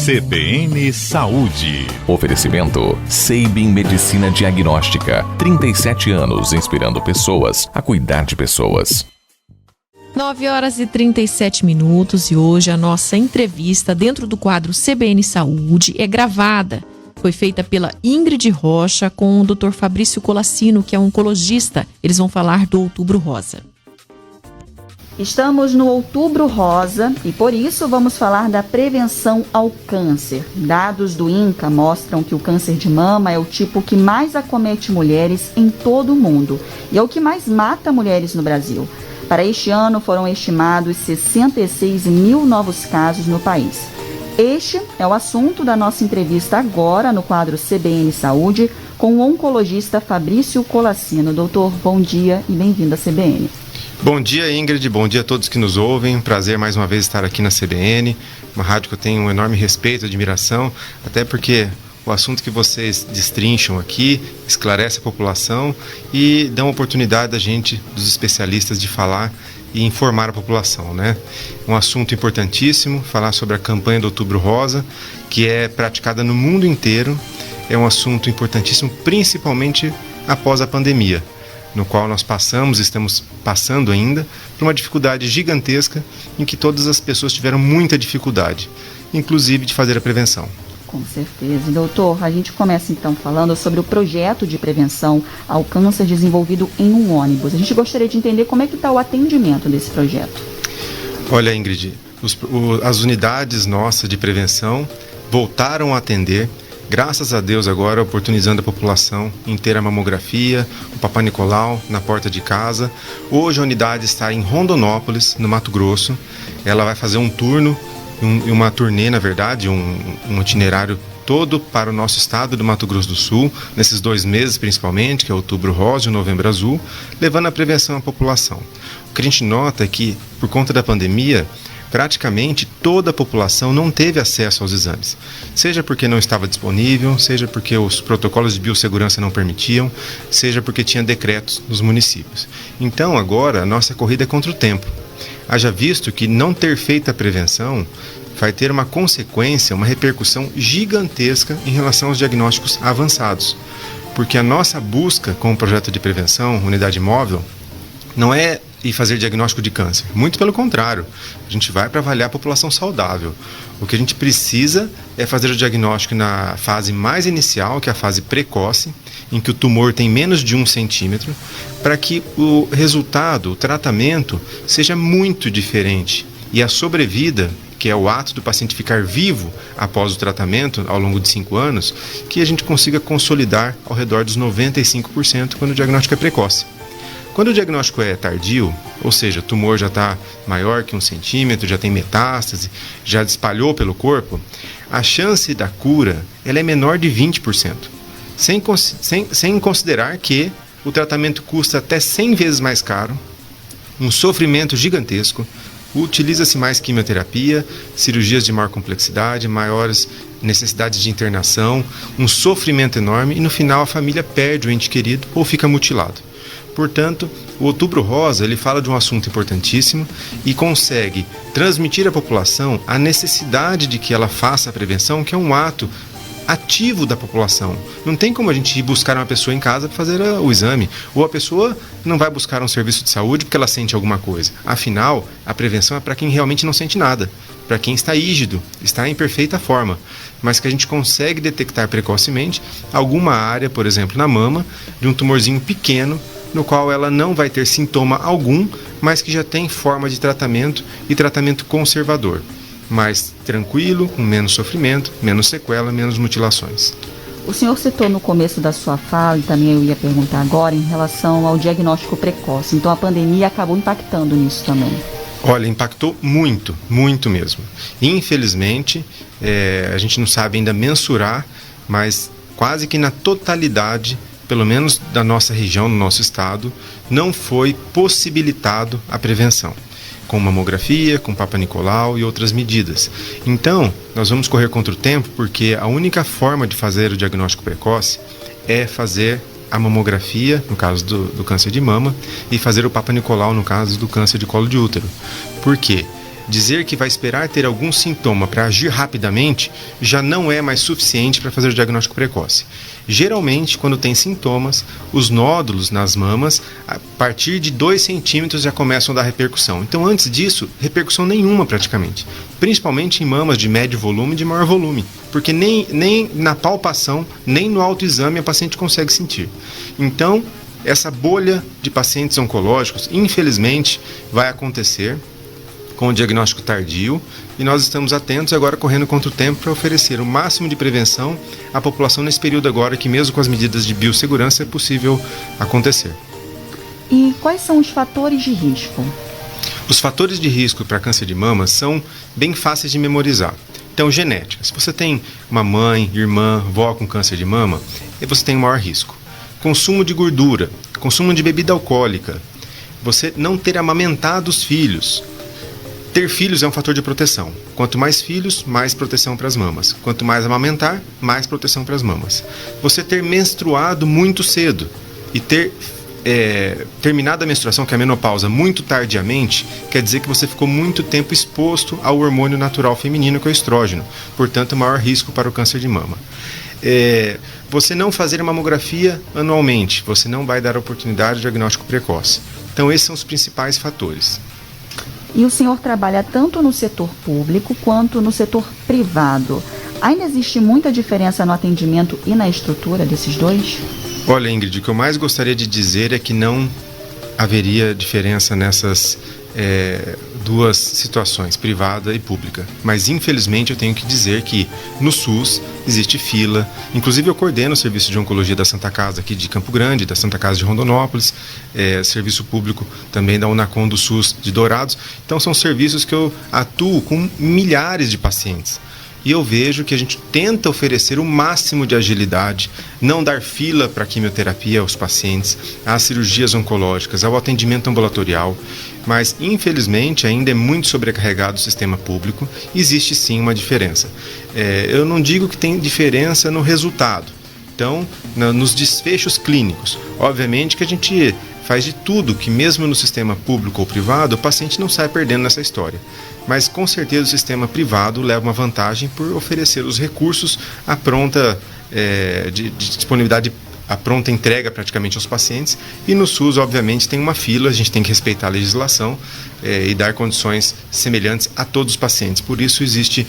CBN Saúde. Oferecimento Seibin Medicina Diagnóstica. 37 anos inspirando pessoas a cuidar de pessoas. 9h37 e hoje a nossa entrevista dentro do quadro CBN Saúde é gravada. Foi feita pela Ingrid Rocha com o Dr. Fabrício Colassino, que é oncologista. Eles vão falar do Outubro Rosa. Estamos no Outubro Rosa e por isso vamos falar da prevenção ao câncer. Dados do INCA mostram que o câncer de mama é o tipo que mais acomete mulheres em todo o mundo e é o que mais mata mulheres no Brasil. Para este ano foram estimados 66 mil novos casos no país. Este é o assunto da nossa entrevista agora no quadro CBN Saúde com o oncologista Fabrício Colassino. Doutor, bom dia e bem-vindo à CBN. Bom dia, Ingrid. Bom dia a todos que nos ouvem. Prazer mais uma vez estar aqui na CBN, uma rádio que eu tenho um enorme respeito e admiração, até porque o assunto que vocês destrincham aqui esclarece a população e dão oportunidade da gente, dos especialistas, de falar e informar a população, né? Um assunto importantíssimo, falar sobre a campanha do Outubro Rosa, que é praticada no mundo inteiro. É um assunto importantíssimo, principalmente após a pandemia, no qual nós estamos passando ainda, por uma dificuldade gigantesca em que todas as pessoas tiveram muita dificuldade, inclusive de fazer a prevenção. Com certeza. Doutor, a gente começa então falando sobre o projeto de prevenção ao câncer desenvolvido em um ônibus. A gente gostaria de entender como é que está o atendimento desse projeto. Olha, Ingrid, as unidades nossas de prevenção voltaram a atender, graças a Deus agora, oportunizando a população em ter a mamografia, o Papai Nicolau na porta de casa. Hoje a unidade está em Rondonópolis, no Mato Grosso. Ela vai fazer um turno, uma turnê, na verdade, um itinerário todo para o nosso estado do Mato Grosso do Sul, nesses 2 meses principalmente, que é Outubro Rosa e Novembro Azul, levando a prevenção à população. O que a gente nota é que, por conta da pandemia, praticamente toda a população não teve acesso aos exames, seja porque não estava disponível, seja porque os protocolos de biossegurança não permitiam, seja porque tinha decretos nos municípios. Então agora a nossa corrida é contra o tempo. Haja visto que não ter feito a prevenção vai ter uma consequência, uma repercussão gigantesca em relação aos diagnósticos avançados, porque a nossa busca com o projeto de prevenção, unidade móvel, não é ir fazer diagnóstico de câncer. Muito pelo contrário, a gente vai para avaliar a população saudável. O que a gente precisa é fazer o diagnóstico na fase mais inicial, que é a fase precoce, em que o tumor tem menos de 1 centímetro, para que o resultado, o tratamento, seja muito diferente. E a sobrevida, que é o ato do paciente ficar vivo após o tratamento, ao longo de 5 anos, que a gente consiga consolidar ao redor dos 95% quando o diagnóstico é precoce. Quando o diagnóstico é tardio, ou seja, o tumor já está maior que 1 centímetro, já tem metástase, já espalhou pelo corpo, a chance da cura ela é menor de 20%. Sem considerar que o tratamento custa até 100 vezes mais caro, um sofrimento gigantesco, utiliza-se mais quimioterapia, cirurgias de maior complexidade, maiores necessidades de internação, um sofrimento enorme e no final a família perde o ente querido ou fica mutilado. Portanto, o Outubro Rosa ele fala de um assunto importantíssimo e consegue transmitir à população a necessidade de que ela faça a prevenção, que é um ato ativo da população. Não tem como a gente ir buscar uma pessoa em casa para fazer o exame, ou a pessoa não vai buscar um serviço de saúde porque ela sente alguma coisa. Afinal, a prevenção é para quem realmente não sente nada, para quem está rígido, está em perfeita forma, mas que a gente consegue detectar precocemente alguma área, por exemplo, na mama, de um tumorzinho pequeno, no qual ela não vai ter sintoma algum, mas que já tem forma de tratamento e tratamento conservador, mais tranquilo, com menos sofrimento, menos sequela, menos mutilações. O senhor citou no começo da sua fala, e também eu ia perguntar agora, em relação ao diagnóstico precoce. Então a pandemia acabou impactando nisso também. Olha, impactou muito, muito mesmo. Infelizmente, a gente não sabe ainda mensurar, mas quase que na totalidade, pelo menos da nossa região, no nosso estado, não foi possibilitado a prevenção, com mamografia, com Papa Nicolau e outras medidas. Então, nós vamos correr contra o tempo, porque a única forma de fazer o diagnóstico precoce é fazer a mamografia, no caso do câncer de mama, e fazer o Papa Nicolau, no caso do câncer de colo de útero. Por quê? Dizer que vai esperar ter algum sintoma para agir rapidamente já não é mais suficiente para fazer o diagnóstico precoce. Geralmente, quando tem sintomas, os nódulos nas mamas, a partir de 2 centímetros já começam a dar repercussão. Então, antes disso, repercussão nenhuma praticamente. Principalmente em mamas de médio volume e de maior volume. Porque nem na palpação, nem no autoexame a paciente consegue sentir. Então, essa bolha de pacientes oncológicos, infelizmente, vai acontecer com o diagnóstico tardio, e nós estamos atentos agora correndo contra o tempo para oferecer o máximo de prevenção à população nesse período agora que mesmo com as medidas de biossegurança é possível acontecer. E quais são os fatores de risco? Os fatores de risco para câncer de mama são bem fáceis de memorizar. Então, genética. Se você tem uma mãe, irmã, avó com câncer de mama, você tem um maior risco. Consumo de gordura, consumo de bebida alcoólica, você não ter amamentado os filhos. Ter filhos é um fator de proteção. Quanto mais filhos, mais proteção para as mamas. Quanto mais amamentar, mais proteção para as mamas. Você ter menstruado muito cedo e ter terminado a menstruação, que é a menopausa, muito tardiamente, quer dizer que você ficou muito tempo exposto ao hormônio natural feminino, que é o estrógeno. Portanto, maior risco para o câncer de mama. Você não fazer mamografia anualmente, você não vai dar oportunidade de diagnóstico precoce. Então, esses são os principais fatores. E o senhor trabalha tanto no setor público quanto no setor privado. Ainda existe muita diferença no atendimento e na estrutura desses dois? Olha, Ingrid, o que eu mais gostaria de dizer é que não haveria diferença nessas duas situações, privada e pública. Mas, infelizmente, eu tenho que dizer que no SUS existe fila. Inclusive, eu coordeno o serviço de oncologia da Santa Casa aqui de Campo Grande, da Santa Casa de Rondonópolis, serviço público também da Unacom do SUS de Dourados. Então, são serviços que eu atuo com milhares de pacientes. E eu vejo que a gente tenta oferecer o máximo de agilidade, não dar fila para a quimioterapia aos pacientes, às cirurgias oncológicas, ao atendimento ambulatorial, mas infelizmente ainda é muito sobrecarregado o sistema público. Existe sim uma diferença. Eu não digo que tem diferença no resultado, então nos desfechos clínicos. Obviamente que a gente faz de tudo que mesmo no sistema público ou privado o paciente não saia perdendo nessa história. Mas com certeza o sistema privado leva uma vantagem por oferecer os recursos à pronta de disponibilidade, a pronta entrega praticamente aos pacientes, e no SUS obviamente tem uma fila, a gente tem que respeitar a legislação e dar condições semelhantes a todos os pacientes. Por isso existe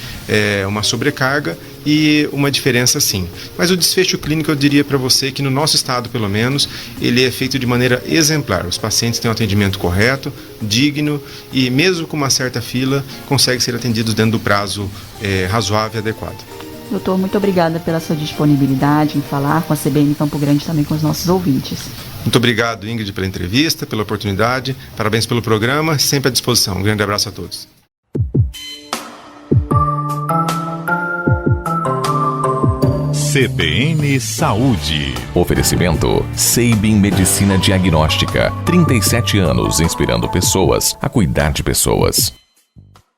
uma sobrecarga e uma diferença sim. Mas o desfecho clínico, eu diria para você que no nosso estado pelo menos, ele é feito de maneira exemplar. Os pacientes têm um atendimento correto, digno, e mesmo com uma certa fila, conseguem ser atendidos dentro do prazo razoável e adequado. Doutor, muito obrigada pela sua disponibilidade em falar com a CBN Campo Grande, também com os nossos ouvintes. Muito obrigado, Ingrid, pela entrevista, pela oportunidade. Parabéns pelo programa, sempre à disposição. Um grande abraço a todos. CBN Saúde. Oferecimento Sabin Medicina Diagnóstica. 37 anos inspirando pessoas a cuidar de pessoas.